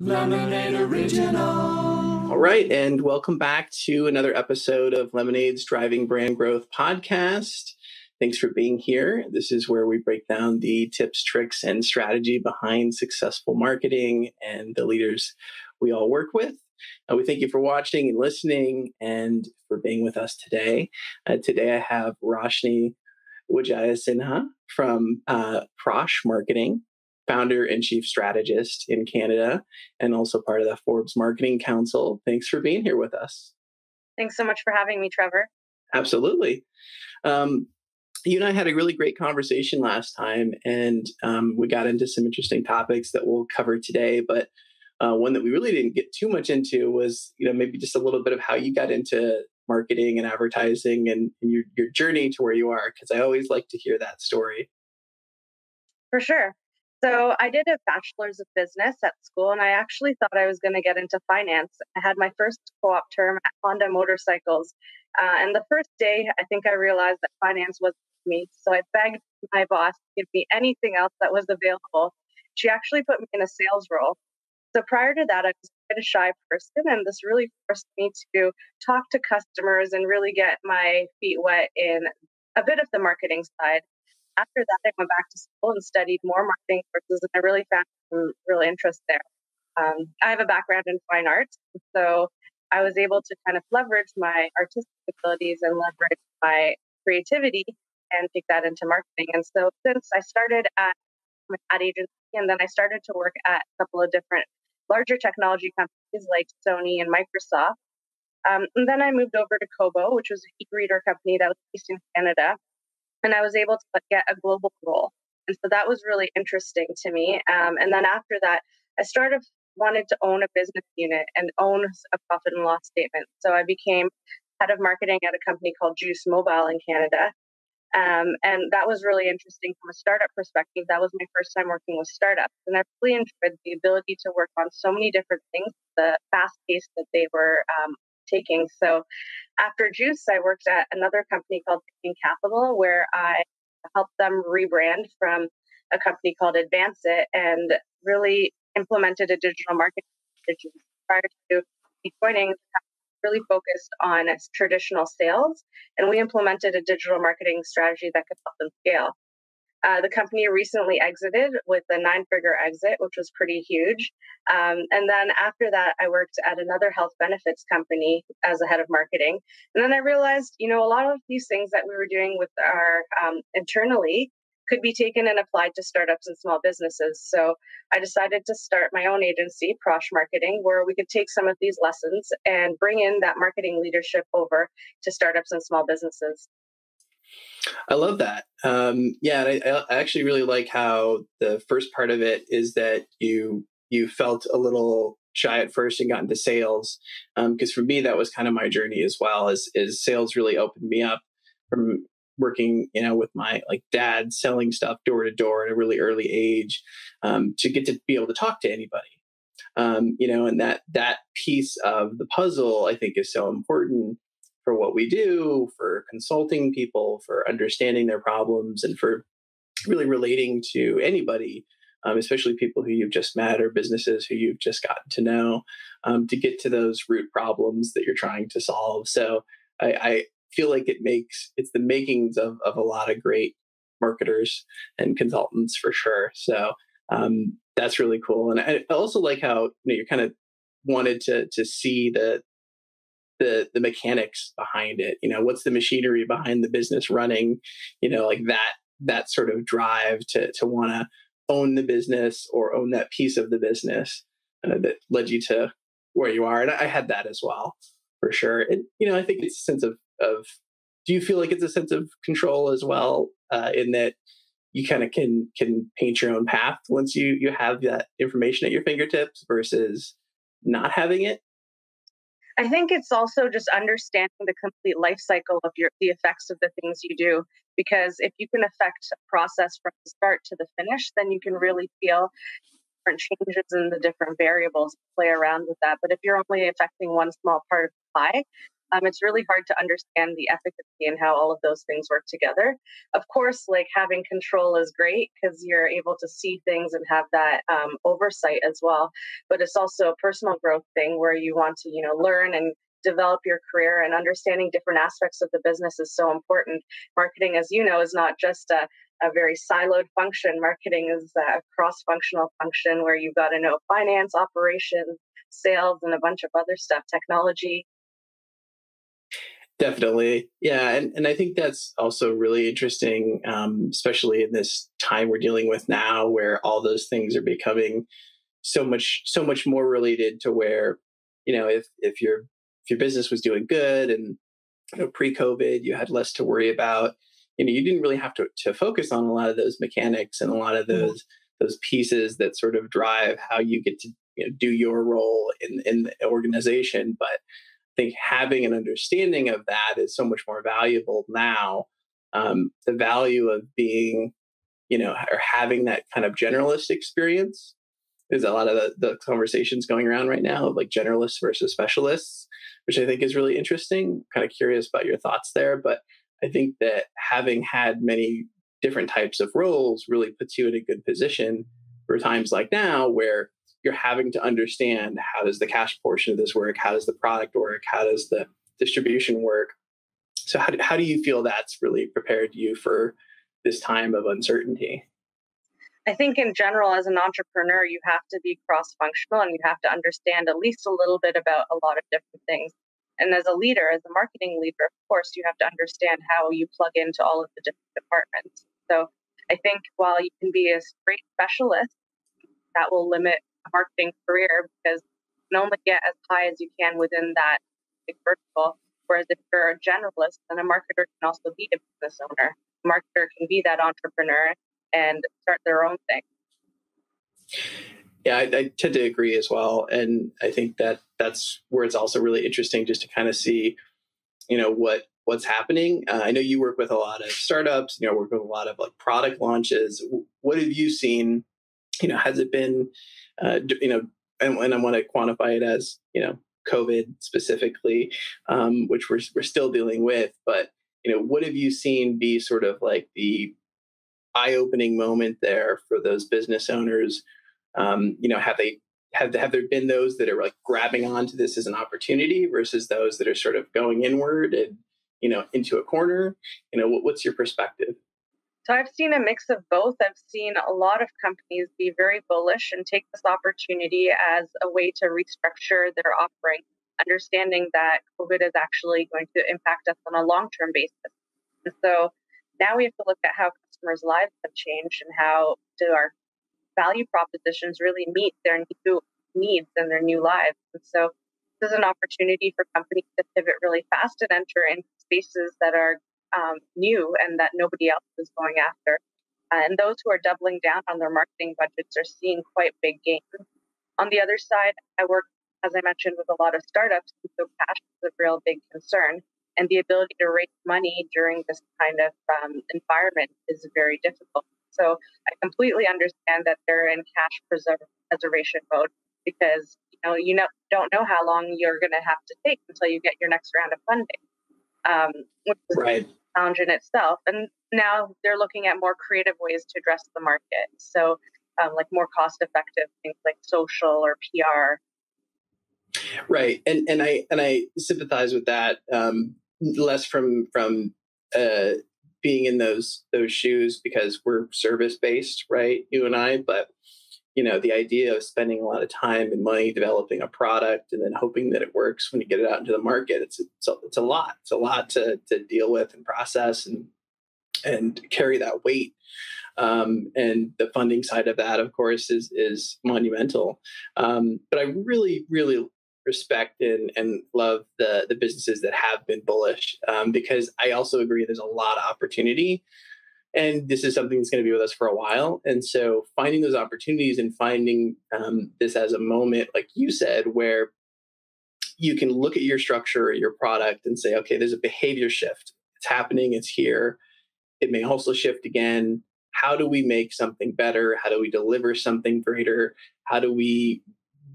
Lemonade Original. All right, and welcome back to another episode of Lemonade's Driving Brand Growth podcast. Thanks for being here. This is where we break down the tips, tricks, and strategy behind successful marketing and the leaders we all work with. We thank you for watching and listening and for being with us today. Today I have Roshni Wijayasinha from Prosh Marketing, founder and chief strategist in Canada, and also part of the Forbes Marketing Council. Thanks for being here with us. Thanks so much for having me, Trevor. Absolutely. You and I had a really great conversation last time, and we got into some interesting topics that we'll cover today. But one that we really didn't get too much into was, maybe just a little bit of how you got into marketing and advertising and your journey to where you are, because I always like to hear that story. For sure. So I did a bachelor's of business at school, and I actually thought I was going to get into finance. I had my first co-op term at Honda Motorcycles. And the first day, I think I realized that finance wasn't for me. So I begged my boss to give me anything else that was available. She actually put me in a sales role. So prior to that, I was quite a shy person, and this really forced me to talk to customers and really get my feet wet in a bit of the marketing side. After that, I went back to school and studied more marketing courses, and I really found some real interest there. I have a background in fine arts, so I was able to kind of leverage my artistic abilities and leverage my creativity and take that into marketing. And so since I started at an ad agency, and then I started to work at a couple of different larger technology companies like Sony and Microsoft. And then I moved over to Kobo, which was an e-reader company that was based in Canada. And I was able to get a global role. And so that was really interesting to me. And then after that, I wanted to own a business unit and own a profit and loss statement. So I became head of marketing at a company called Juice Mobile in Canada. And that was really interesting from a startup perspective. That was my first time working with startups. And I really enjoyed the ability to work on so many different things, the fast pace that they were taking. So after Juice, I worked at another company called Thinking Capital, where I helped them rebrand from a company called Advance It and really implemented a digital marketing strategy. Prior to me joining, really focused on traditional sales, and we implemented a digital marketing strategy that could help them scale. The company recently exited with a 9-figure exit, which was pretty huge. And then after that, I worked at another health benefits company as a head of marketing. And then I realized, a lot of these things that we were doing with our internally could be taken and applied to startups and small businesses. So I decided to start my own agency, Prosh Marketing, where we could take some of these lessons and bring in that marketing leadership over to startups and small businesses. I love that. I actually really like how the first part of it is that you felt a little shy at first and got into sales. Because for me, that was kind of my journey as well. Is sales really opened me up from working, with my dad selling stuff door to door at a really early age, to get to be able to talk to anybody. And that piece of the puzzle, I think, is so important for what we do, for consulting people, for understanding their problems, and for really relating to anybody, especially people who you've just met or businesses who you've just gotten to know, to get to those root problems that you're trying to solve. So I feel like it's the makings of a lot of great marketers and consultants for sure. So that's really cool. And I also like how you kind of wanted to see the mechanics behind it. What's the machinery behind the business running? That sort of drive to want to own the business or own that piece of the business that led you to where you are. And I had that as well, for sure. And I think it's a sense of do you feel like it's a sense of control as well, in that you kind of can paint your own path once you have that information at your fingertips versus not having it? I think it's also just understanding the complete life cycle of the effects of the things you do. Because if you can affect a process from the start to the finish, then you can really feel different changes in the different variables, play around with that. But if you're only affecting one small part of the pie, it's really hard to understand the efficacy and how all of those things work together. Of course, like having control is great because you're able to see things and have that oversight as well. But it's also a personal growth thing where you want to, learn and develop your career, and understanding different aspects of the business is so important. Marketing, as you know, is not just a very siloed function. Marketing is a cross-functional function where you've got to know finance, operations, sales, and a bunch of other stuff, technology. Definitely. Yeah. And I think that's also really interesting, especially in this time we're dealing with now, where all those things are becoming so much more related to where, if your business was doing good and, pre-COVID, you had less to worry about, you didn't really have to focus on a lot of those mechanics and a lot of those pieces that sort of drive how you get to, do your role in the organization. But I think having an understanding of that is so much more valuable now. The value of being, or having that kind of generalist experience. There's a lot of the conversations going around right now of like generalists versus specialists, which I think is really interesting. Kind of curious about your thoughts there. But I think that having had many different types of roles really puts you in a good position for times like now where you're having to understand, how does the cash portion of this work? How does the product work? How does the distribution work? So how do you feel that's really prepared you for this time of uncertainty? I think in general, as an entrepreneur, you have to be cross-functional and you have to understand at least a little bit about a lot of different things. And as a leader, as a marketing leader, of course, you have to understand how you plug into all of the different departments. So I think while you can be a great specialist, that will limit a marketing career because you can only get as high as you can within that big vertical. Whereas if you're a generalist, then a marketer can also be a business owner. A marketer can be that entrepreneur and start their own thing. Yeah, I tend to agree as well. And I think that that's where it's also really interesting just to kind of see, what's happening. I know you work with a lot of startups, work with a lot of like product launches. What have you seen? Has it been, and I want to quantify it as, COVID specifically, which we're still dealing with. But, what have you seen be sort of like the eye-opening moment there for those business owners? Have there been those that are like grabbing onto this as an opportunity versus those that are sort of going inward and, into a corner? What's your perspective? So I've seen a mix of both. I've seen a lot of companies be very bullish and take this opportunity as a way to restructure their offering, understanding that COVID is actually going to impact us on a long-term basis. And so now we have to look at how customers' lives have changed and how do our value propositions really meet their new needs and their new lives. And so this is an opportunity for companies to pivot really fast and enter into spaces that are new and that nobody else is going after. And those who are doubling down on their marketing budgets are seeing quite big gains. On the other side, I work, as I mentioned, with a lot of startups, and so cash is a real big concern. And the ability to raise money during this kind of environment is very difficult. So I completely understand that they're in cash preservation mode because don't know how long you're going to have to take until you get your next round of funding, which is Right. a challenge in itself. And now they're looking at more creative ways to address the market. So like more cost-effective things like social or PR. Right. And I sympathize with that, less from uh, being in those shoes because we're service based, right? You and I, but the idea of spending a lot of time and money developing a product and then hoping that it works when you get it out into the market, it's a lot. It's a lot to deal with and process and carry that weight. And the funding side of that, of course, is monumental. But I really, really respect and love the businesses that have been bullish, because I also agree there's a lot of opportunity. And this is something that's going to be with us for a while. And so finding those opportunities and finding this as a moment, like you said, where you can look at your structure or your product and say, okay, there's a behavior shift. It's happening. It's here. It may also shift again. How do we make something better? How do we deliver something greater? How do we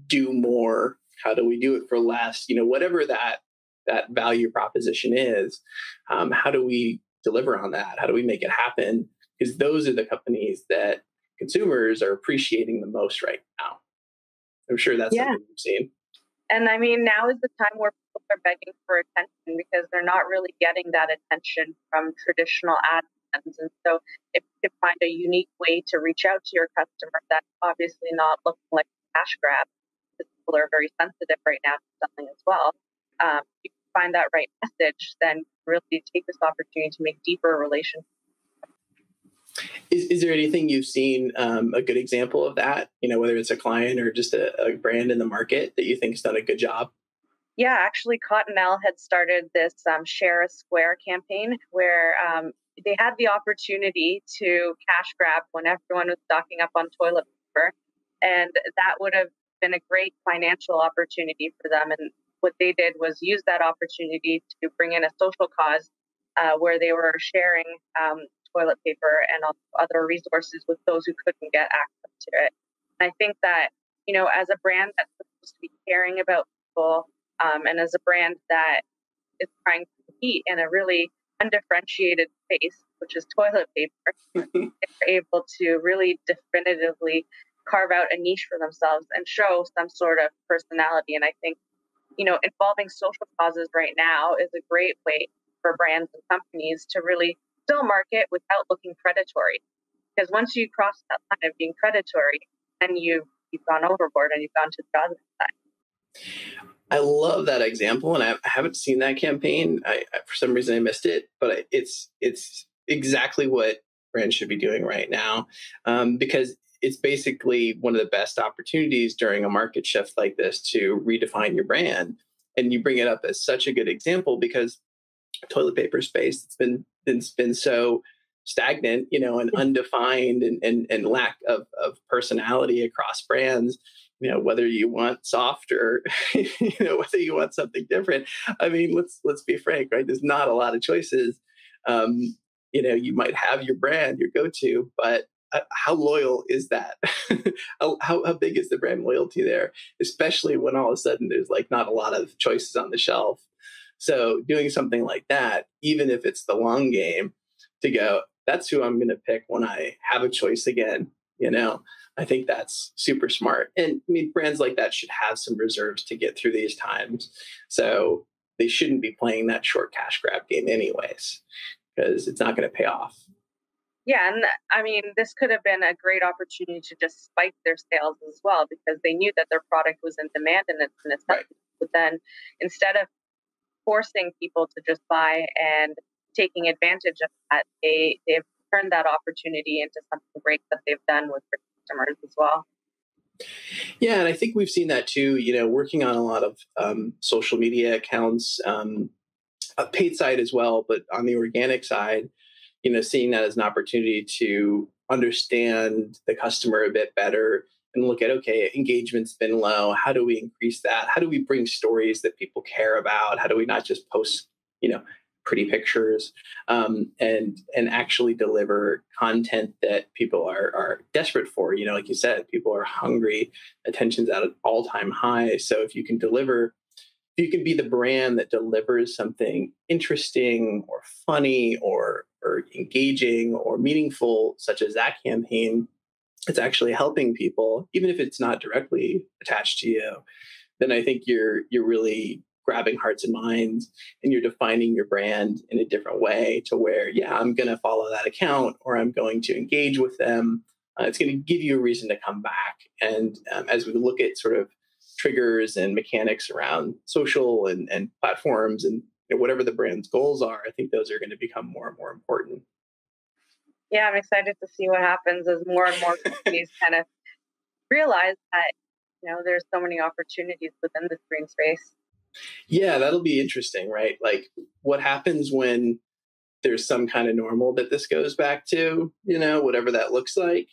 do more? How do we do it for less? Whatever that that value proposition is. How do we deliver on that? How do we make it happen? Because those are the companies that consumers are appreciating the most right now. I'm sure that's Yeah. something you've seen. And I mean, now is the time where people are begging for attention because they're not really getting that attention from traditional ad spends. And so if you can find a unique way to reach out to your customer that's obviously not looking like a cash grab, because people are very sensitive right now to selling as well. You can find that right message, then really take this opportunity to make deeper relationships. Is there anything you've seen, a good example of that, whether it's a client or just a brand in the market that you think has done a good job? Yeah, actually, Cottonelle had started this Share a Square campaign where they had the opportunity to cash grab when everyone was stocking up on toilet paper. And that would have been a great financial opportunity for them. And what they did was use that opportunity to bring in a social cause where they were sharing toilet paper and other resources with those who couldn't get access to it. And I think that, as a brand that's supposed to be caring about people, and as a brand that is trying to compete in a really undifferentiated space, which is toilet paper, they're able to really definitively carve out a niche for themselves and show some sort of personality. And I think, involving social causes right now is a great way for brands and companies to really still market without looking predatory. Because once you cross that line of being predatory, then you've gone overboard and you've gone to the other side. I love that example, and I haven't seen that campaign. For some reason I missed it, but it's exactly what brands should be doing right now, because it's basically one of the best opportunities during a market shift like this to redefine your brand. And you bring it up as such a good example because toilet paper space it's been so stagnant, and undefined and lack of personality across brands. Whether you want soft or whether you want something different. I mean, let's be frank, right? There's not a lot of choices. You might have your brand, your go-to, but how loyal is that? how big is the brand loyalty there? Especially when all of a sudden there's like not a lot of choices on the shelf. So doing something like that, even if it's the long game, to go, that's who I'm going to pick when I have a choice again. I think that's super smart. And I mean, brands like that should have some reserves to get through these times. So they shouldn't be playing that short cash grab game anyways, because it's not going to pay off. Yeah, and I mean, this could have been a great opportunity to just spike their sales as well because they knew that their product was in demand and it's a necessity. Right. But then instead of forcing people to just buy and taking advantage of that, they've turned that opportunity into something great that they've done with their customers as well. Yeah, and I think we've seen that too, working on a lot of social media accounts, paid side as well, but on the organic side, seeing that as an opportunity to understand the customer a bit better and look at, okay, engagement's been low. How do we increase that? How do we bring stories that people care about? How do we not just post, pretty pictures, and actually deliver content that people are desperate for? Like you said, people are hungry. Attention's at an all-time high. So if you can be the brand that delivers something interesting or funny or engaging or meaningful, such as that campaign, it's actually helping people, even if it's not directly attached to you, then I think you're really grabbing hearts and minds, and you're defining your brand in a different way to where, yeah, I'm going to follow that account or I'm going to engage with them. It's going to give you a reason to come back. And as we look at sort of triggers and mechanics around social and platforms and whatever the brand's goals are, I think those are going to become more and more important. Yeah, I'm excited to see what happens as more and more companies kind of realize that, there's so many opportunities within the green space. Yeah, that'll be interesting, right? Like what happens when there's some kind of normal that this goes back to, whatever that looks like.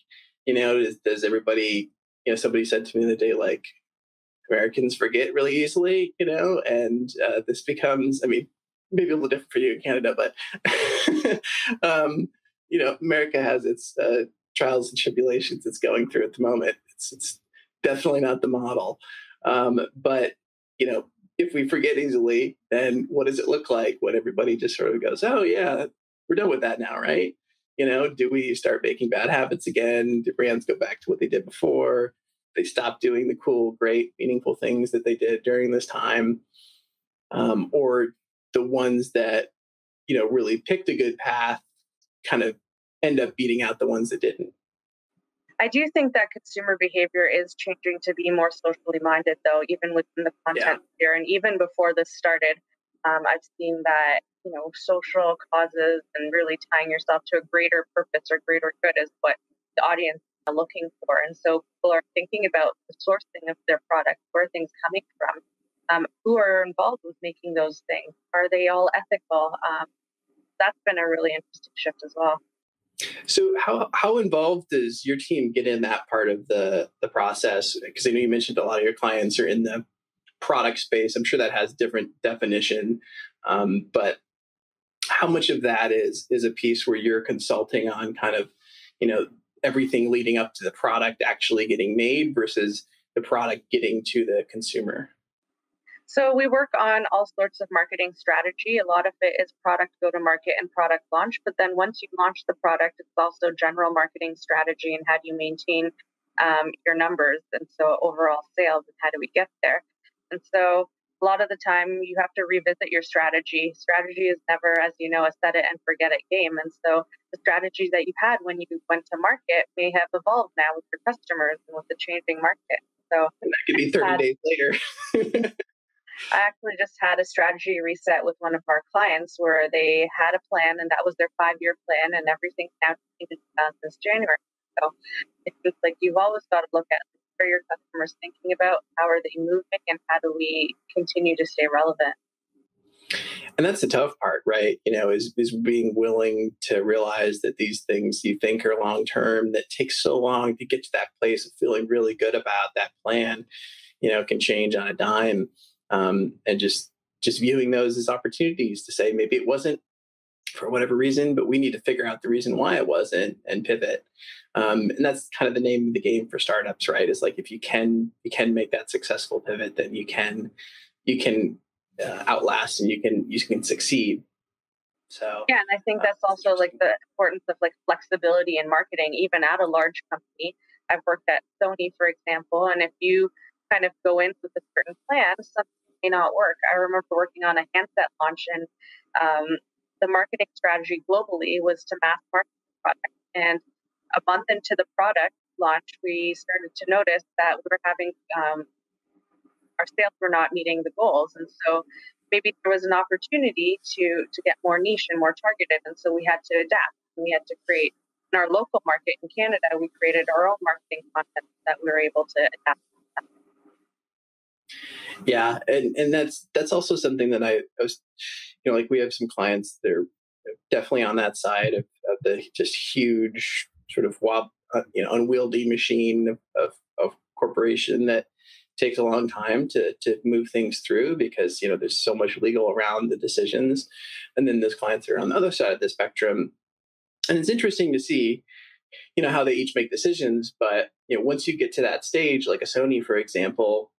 Does everybody, somebody said to me the other day, like, Americans forget really easily, and this becomes, I mean, maybe a little different for you in Canada, but, America has its trials and tribulations it's going through at the moment. It's definitely not the model. But, if we forget easily, then what does it look like when everybody just sort of goes, oh yeah, we're done with that now, right? Do we start making bad habits again? Do brands go back to what they did before? They stop doing the cool, great, meaningful things that they did during this time, or the ones that really picked a good path kind of end up beating out the ones that didn't. I do think that consumer behavior is changing to be more socially minded, though, even within the content sphere. And even before this started, I've seen that, social causes and really tying yourself to a greater purpose or greater good is what the audience are looking for. And so people are thinking about the sourcing of their product, where are things coming from, who are involved with making those things, are they all ethical? That's been a really interesting shift as well. So how involved does your team get in that part of the process? Because I know you mentioned a lot of your clients are in the product space. I'm sure that has different definition, but how much of that is a piece where you're consulting on kind of everything leading up to the product actually getting made versus the product getting to the consumer? So we work on all sorts of marketing strategy. A lot of it is product go-to-market and product launch. But then once you launch the product, it's also general marketing strategy and how do you maintain your numbers, and so overall sales and how do we get there. And so a lot of the time you have to revisit your strategy. Strategy is never, as you know, a set it and forget it game. And so the strategies that you had when you went to market may have evolved now with your customers and with the changing market. So and that could be 30 days later. I actually just had a strategy reset with one of our clients where they had a plan and that was their 5-year plan, and everything now changed this January. So it's like you've always got to look at what are your customers thinking about, how are they moving, and how do we continue to stay relevant. And that's the tough part, right? Is being willing to realize that these things you think are long term, that takes so long to get to that place of feeling really good about that plan, can change on a dime. And just viewing those as opportunities to say maybe it wasn't for whatever reason, but we need to figure out the reason why it wasn't and pivot. And that's kind of the name of the game for startups, right? Is like if you can make that successful pivot, then you can outlast and you can succeed. So yeah, and I think that's also like the importance of like flexibility in marketing, even at a large company. I've worked at Sony, for example, and if you kind of go in with a certain plan, something may not work. I remember working on a handset launch, and the marketing strategy globally was to mass market the product. And a month into the product launch, we started to notice that we were having our sales were not meeting the goals, and so maybe there was an opportunity to get more niche and more targeted. And so we had to adapt. We had to create in our local market in Canada. We created our own marketing content that we were able to adapt. Yeah, and that's also something that I was, like we have some clients that are definitely on that side of the just huge sort of unwieldy machine of corporation that takes a long time to move things through because there's so much legal around the decisions, and then those clients are on the other side of the spectrum, and it's interesting to see how they each make decisions, but once you get to that stage, like a Sony, for example.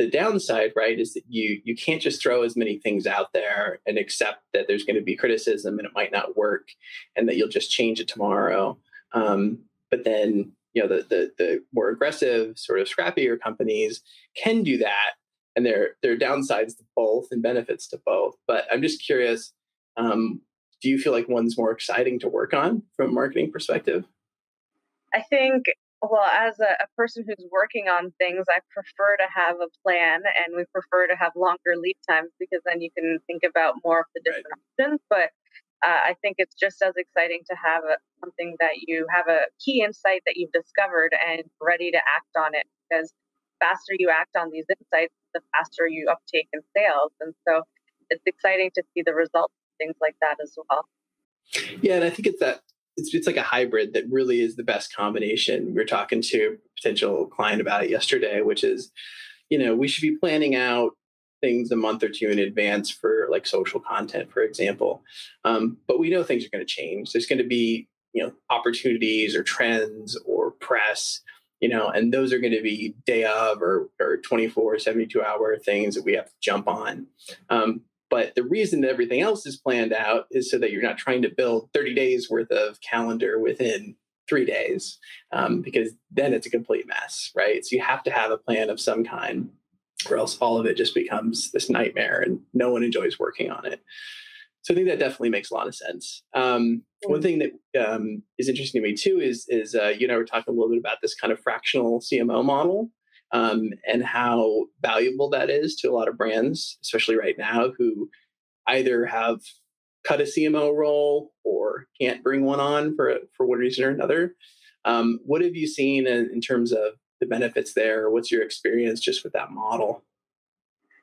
The downside, right, is that you can't just throw as many things out there and accept that there's going to be criticism and it might not work and that you'll just change it tomorrow. But then, the more aggressive, sort of scrappier companies can do that. And there are downsides to both and benefits to both. But I'm just curious, do you feel like one's more exciting to work on from a marketing perspective? I think, well, as a person who's working on things, I prefer to have a plan, and we prefer to have longer lead times because then you can think about more of the different options. But I think it's just as exciting to have something that you have a key insight that you've discovered and ready to act on it, because the faster you act on these insights, the faster you uptake in sales. And so it's exciting to see the results, things like that as well. Yeah, and I think it's like a hybrid that really is the best combination. We were talking to a potential client about it yesterday, which is, we should be planning out things a month or two in advance for like social content, for example. But we know things are going to change. There's going to be, opportunities or trends or press and those are going to be day of or 24, 72-hour things that we have to jump on. But the reason that everything else is planned out is so that you're not trying to build 30 days worth of calendar within 3 days, because then it's a complete mess, right? So you have to have a plan of some kind, or else all of it just becomes this nightmare and no one enjoys working on it. So I think that definitely makes a lot of sense. One thing that is interesting to me too is you and I were talking a little bit about this kind of fractional CMO model, and how valuable that is to a lot of brands, especially right now, who either have cut a CMO role or can't bring one on for one reason or another. What have you seen in terms of the benefits there? What's your experience just with that model?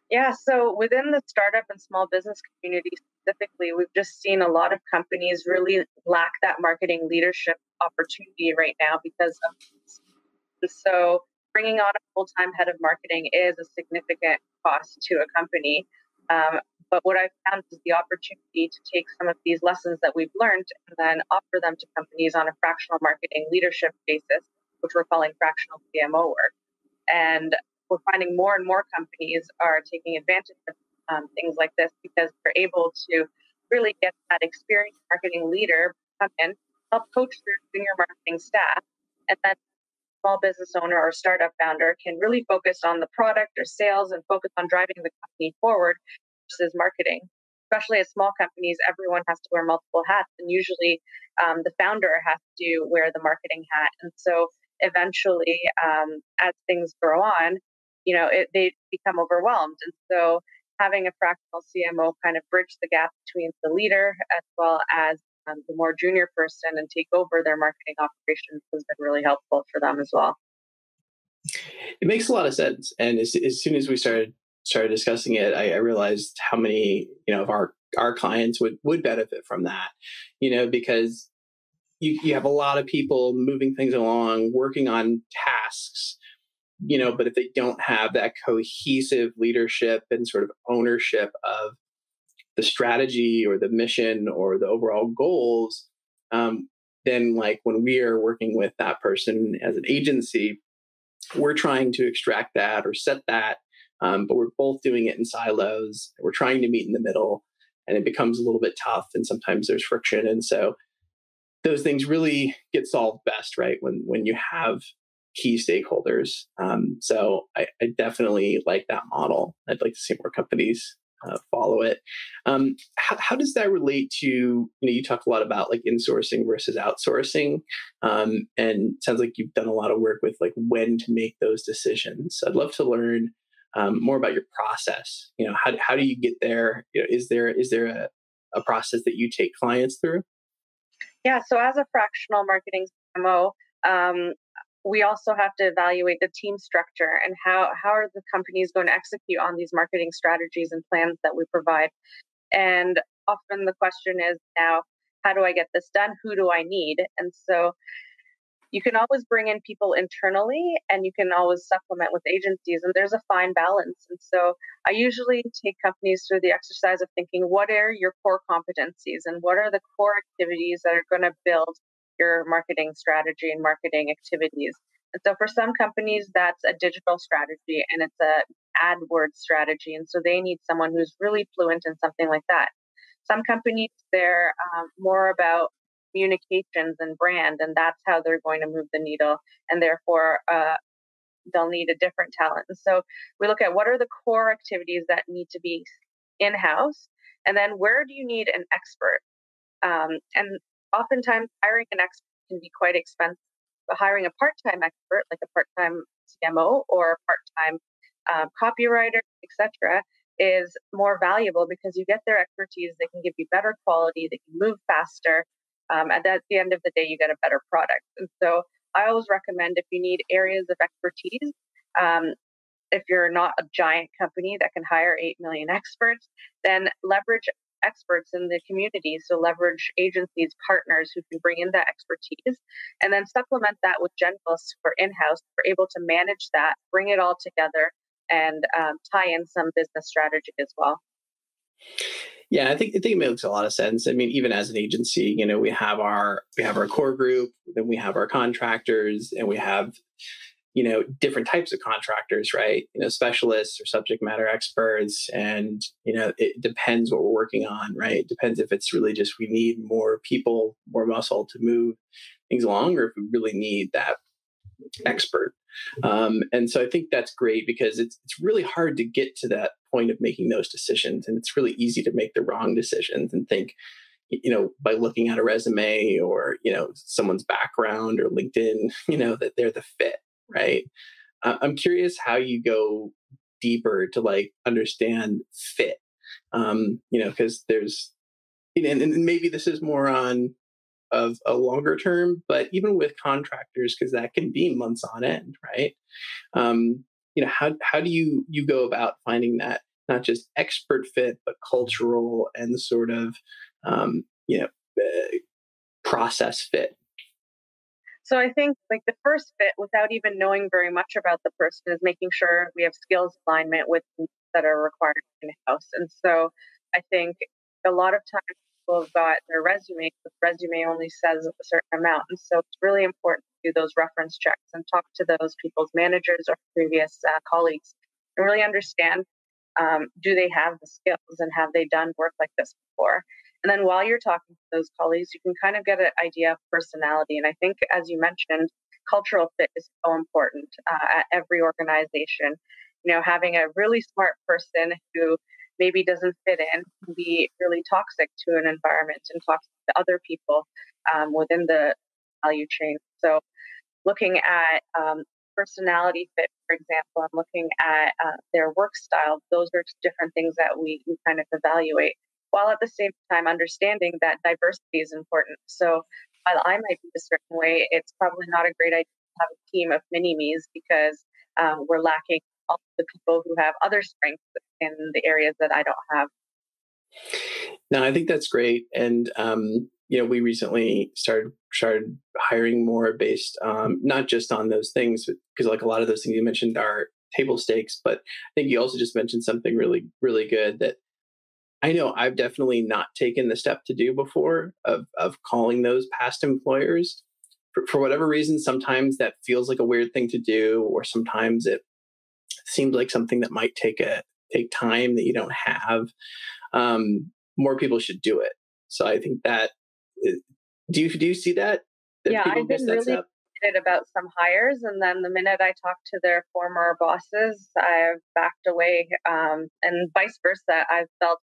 Yeah, so within the startup and small business community specifically, we've just seen a lot of companies really lack that marketing leadership opportunity right now because of this. And so bringing on a full-time head of marketing is a significant cost to a company. But what I've found is the opportunity to take some of these lessons that we've learned and then offer them to companies on a fractional marketing leadership basis, which we're calling fractional CMO work. And we're finding more and more companies are taking advantage of things like this because they're able to really get that experienced marketing leader come in, help coach their junior marketing staff, and then small business owner or startup founder can really focus on the product or sales and focus on driving the company forward versus marketing. Especially at small companies, everyone has to wear multiple hats, and usually the founder has to wear the marketing hat. And so eventually, as things grow on, they become overwhelmed. And so having a fractional CMO kind of bridge the gap between the leader as well as the more junior person and take over their marketing operations has been really helpful for them as well. It makes a lot of sense. And as soon as we started discussing it, I realized how many, of our clients would benefit from that, because you have a lot of people moving things along, working on tasks, but if they don't have that cohesive leadership and sort of ownership of the strategy or the mission or the overall goals, then like when we are working with that person as an agency, we're trying to extract that or set that, but we're both doing it in silos. We're trying to meet in the middle, and it becomes a little bit tough, and sometimes there's friction. And so those things really get solved best, right, when you have key stakeholders. So I definitely like that model. I'd like to see more companies follow it. How does that relate to, you talk a lot about like insourcing versus outsourcing, and it sounds like you've done a lot of work with like when to make those decisions. I'd love to learn more about your process. How do you get there? Is there a process that you take clients through? Yeah, so as a fractional marketing CMO, we also have to evaluate the team structure and how are the companies going to execute on these marketing strategies and plans that we provide. And often the question is now, how do I get this done? Who do I need? And so you can always bring in people internally and you can always supplement with agencies, and there's a fine balance. And so I usually take companies through the exercise of thinking, what are your core competencies and what are the core activities that are going to build your marketing strategy and marketing activities? And so for some companies, that's a digital strategy and it's a AdWords strategy. And so they need someone who's really fluent in something like that. Some companies, they're more about communications and brand, and that's how they're going to move the needle. And therefore, they'll need a different talent. And so we look at what are the core activities that need to be in-house, and then where do you need an expert? And oftentimes, hiring an expert can be quite expensive. But hiring a part-time expert, like a part-time CMO or a part-time copywriter, etc., is more valuable because you get their expertise. They can give you better quality. They can move faster. And at the end of the day, you get a better product. And so I always recommend, if you need areas of expertise, if you're not a giant company that can hire 8 million experts, then leverage experts in the community. So leverage agencies, partners who can bring in that expertise, and then supplement that with generalists for in-house. We're able to manage that, bring it all together, and tie in some business strategy as well. Yeah, I think it makes a lot of sense. I mean, even as an agency, we have our core group, then we have our contractors, and we have different types of contractors, right? Specialists or subject matter experts. And, it depends what we're working on, right? It depends if it's really just we need more people, more muscle to move things along, or if we really need that expert. And so I think that's great because it's really hard to get to that point of making those decisions. And it's really easy to make the wrong decisions and think, by looking at a resume or, someone's background or LinkedIn, that they're the fit, right? I'm curious how you go deeper to understand fit, because there's, and maybe this is more on of a longer term, but even with contractors, because that can be months on end, right? How do you go about finding that not just expert fit, but cultural and sort of, process fit? So I think the first fit, without even knowing very much about the person, is making sure we have skills alignment with needs that are required in house. And so I think a lot of times people have got their resume, but the resume only says a certain amount. And so it's really important to do those reference checks and talk to those people's managers or previous colleagues and really understand, do they have the skills and have they done work like this before? And then while you're talking to those colleagues, you can kind of get an idea of personality. And I think, as you mentioned, cultural fit is so important at every organization. Having a really smart person who maybe doesn't fit in can be really toxic to an environment and toxic to other people within the value chain. So looking at personality fit, for example, and looking at their work style, those are different things that we kind of evaluate, while at the same time understanding that diversity is important. So while I might be a certain way, it's probably not a great idea to have a team of mini-me's because we're lacking all the people who have other strengths in the areas that I don't have. No, I think that's great. And, we recently started hiring more based not just on those things, because a lot of those things you mentioned are table stakes, but I think you also just mentioned something really, really good that I know I've definitely not taken the step to do before of calling those past employers. For whatever reason, sometimes that feels like a weird thing to do, or sometimes it seems like something that might take time that you don't have. More people should do it. So I think that do you see that Yeah, people I've been miss that really step? excited about some hires, and then the minute I talked to their former bosses, I've backed away, and vice versa. I've felt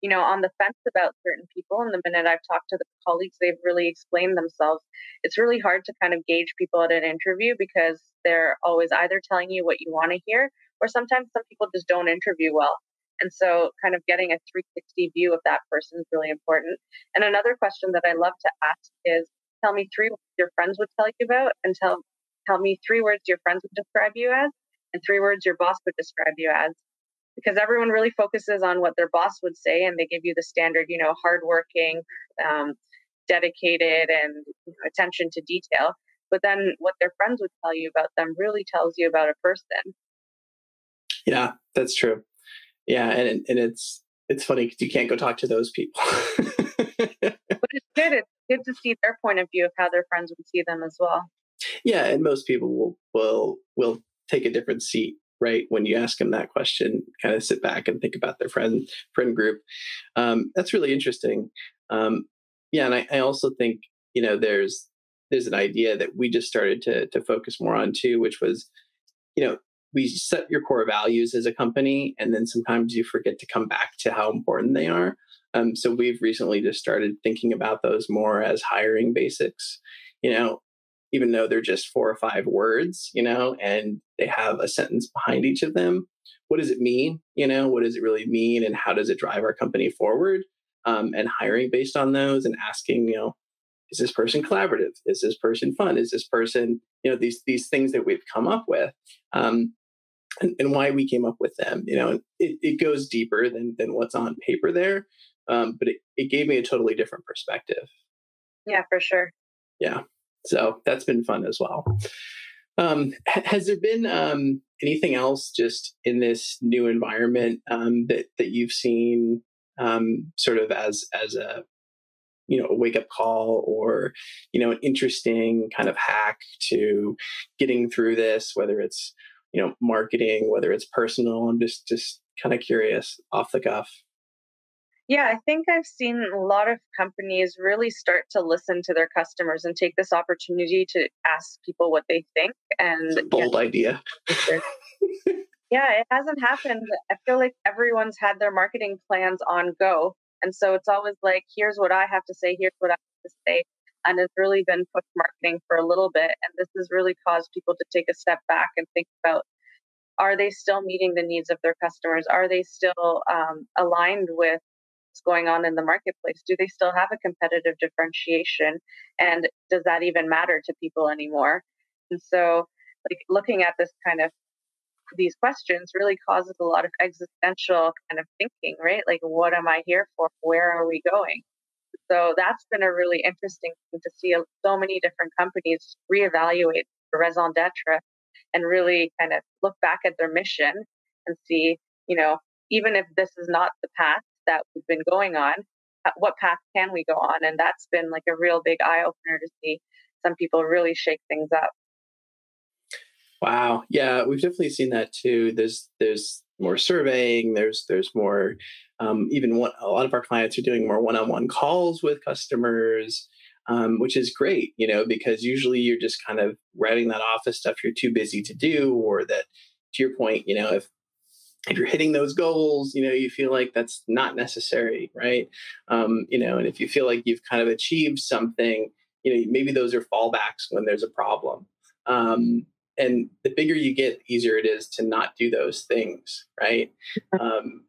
on the fence about certain people. And the minute I've talked to the colleagues, they've really explained themselves. It's really hard to kind of gauge people at an interview because they're always either telling you what you want to hear, or sometimes some people just don't interview well. And so kind of getting a 360 view of that person is really important. And another question that I love to ask is, tell me three words your friends would tell you about, and tell me three words your friends would describe you as, and three words your boss would describe you as, because everyone really focuses on what their boss would say, and they give you the standard, hardworking, dedicated, and attention to detail. But then what their friends would tell you about them really tells you about a person. Yeah, that's true. Yeah, and it's funny because you can't go talk to those people. But it's good. It's good to see their point of view of how their friends would see them as well. Yeah, and most people will take a different seat, right? When you ask them that question, kind of sit back and think about their friend group. That's really interesting. Yeah, and I also think there's an idea that we just started to focus more on too, which was we set your core values as a company, and then sometimes you forget to come back to how important they are. So we've recently just started thinking about those more as hiring basics. Even though they're just 4 or 5 words, and they have a sentence behind each of them. What does it mean? What does it really mean? And how does it drive our company forward? And hiring based on those and asking, is this person collaborative? Is this person fun? Is this person, these things that we've come up with, and why we came up with them. It goes deeper than what's on paper there. But it gave me a totally different perspective. Yeah, for sure. Yeah. So that's been fun as well. Has there been anything else just in this new environment that you've seen sort of as a a wake up call or, an interesting kind of hack to getting through this, whether it's, marketing, whether it's personal. I'm just kind of curious off the cuff. Yeah, I think I've seen a lot of companies really start to listen to their customers and take this opportunity to ask people what they think. It's And a bold idea. yeah, it hasn't happened. I feel like everyone's had their marketing plans on go. And so it's always like, here's what I have to say, here's what I have to say. And it's really been push marketing for a little bit. And this has really caused people to take a step back and think about, are they still meeting the needs of their customers? Are they still aligned with what's going on in the marketplace? Do they still have a competitive differentiation? And does that even matter to people anymore? And so, like, looking at this kind of these questions really causes a lot of existential kind of thinking, right? Like, what am I here for? Where are we going? So that's been a really interesting thing to see so many different companies reevaluate the raison d'etre and really kind of look back at their mission and see, even if this is not the path that we've been going on, what path can we go on? And that's been like a real big eye opener to see some people really shake things up. Wow. Yeah, we've definitely seen that too. There's more surveying. There's more. Even a lot of our clients are doing more one-on-one calls with customers, which is great. Because usually you're just kind of writing that off as stuff you're too busy to do, or that, to your point, if you're hitting those goals, you feel like that's not necessary, right? And if you feel like you've kind of achieved something, maybe those are fallbacks when there's a problem. And the bigger you get, the easier it is to not do those things, right?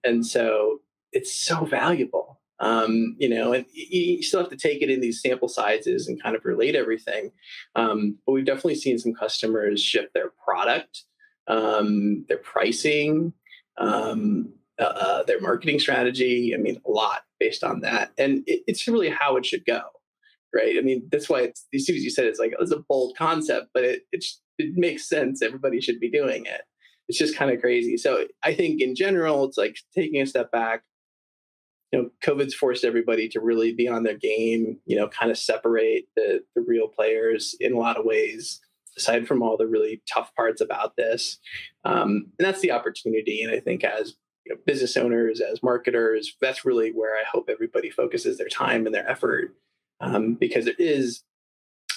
And so it's so valuable, and you still have to take it in these sample sizes and kind of relate everything. But we've definitely seen some customers shift their product, their pricing, their marketing strategy. I mean, a lot based on that. And it's really how it should go, right? I mean, that's why as soon as you said it's like, it's a bold concept, but it makes sense. Everybody should be doing it. It's just kind of crazy. So I think in general, it's like taking a step back. COVID's forced everybody to really be on their game, kind of separate the real players in a lot of ways, aside from all the really tough parts about this. And that's the opportunity. And I think as business owners, as marketers, that's really where I hope everybody focuses their time and their effort, because there is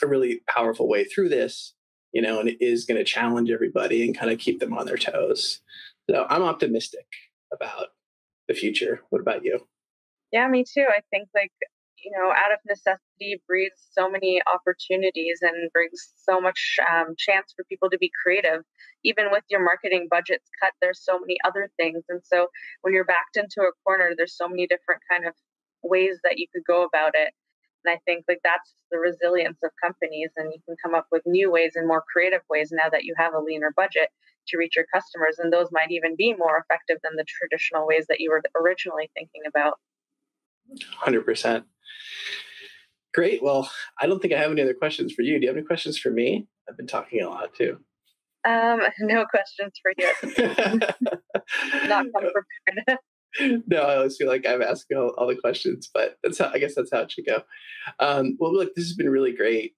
a really powerful way through this, and it is going to challenge everybody and kind of keep them on their toes. So I'm optimistic about the future. What about you? Yeah, me too. I think out of necessity breeds so many opportunities and brings so much chance for people to be creative. Even with your marketing budgets cut, there's so many other things. And so when you're backed into a corner, there's so many different kind of ways that you could go about it. And I think that's the resilience of companies, and you can come up with new ways and more creative ways now that you have a leaner budget to reach your customers. And those might even be more effective than the traditional ways that you were originally thinking about. 100%. Great. Well, I don't think I have any other questions for you. Do you have any questions for me? I've been talking a lot too. No questions for you. Not come prepared. No, I always feel like I've asked all the questions, but I guess that's how it should go. Well, look, this has been really great.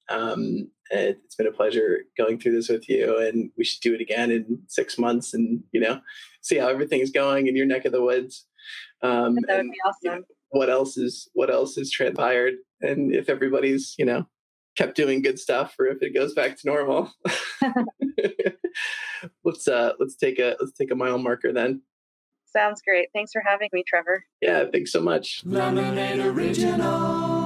It's been a pleasure going through this with you, and we should do it again in 6 months and, see how everything's going in your neck of the woods. That would be awesome. What else is transpired, and if everybody's, kept doing good stuff, or if it goes back to normal. Let's take a mile marker then. Sounds great. Thanks for having me, Trevor. Yeah, thanks so much. Lemonade Original.